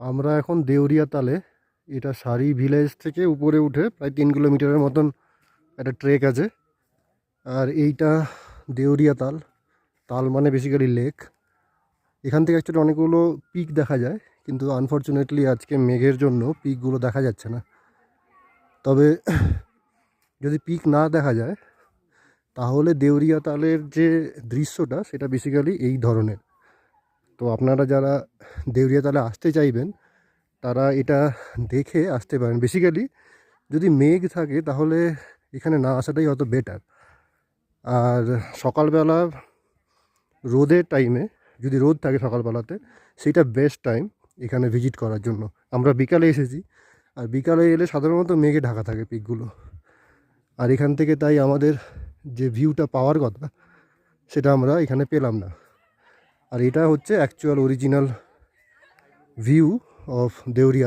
আমরা এখন দেউরিয়া তালে, এটা সারি ভিলেজ থেকে উপরে উঠে প্রায় 3 কিলোমিটারের মতন একটা ট্রেক আছে। আর এইটা দেউরিয়া তাল, তাল মানে বেসিক্যালি লেক। এখান থেকে অ্যাকচুয়ালি অনেকগুলো পিক দেখা যায়, কিন্তু আনফর্চুনেটলি আজকে মেঘের জন্য পিকগুলো দেখা যাচ্ছে না। তবে যদি পিক না দেখা যায় তাহলে দেউরিয়া তালের যে দৃশ্যটা সেটা বেসিক্যালি এই ধরনের। তো আপনারা যারা দেউরিয়া তালে আসতে চাইবেন তারা এটা দেখে আসতে পারেন। বেসিক্যালি যদি মেঘ থাকে তাহলে এখানে না আসাটাই অত বেটার। আর সকালবেলা রোদের টাইমে, যদি রোদ থাকে সকালবেলাতে, সেটা বেস্ট টাইম এখানে ভিজিট করার জন্য। আমরা বিকালে এসেছি, আর বিকালে এলে সাধারণত মেঘে ঢাকা থাকে পিকগুলো। আর এখান থেকে তাই আমাদের যে ভিউটা পাওয়ার কথা সেটা আমরা এখানে পেলাম না। আর এটা হচ্ছে actual original view of Deoria.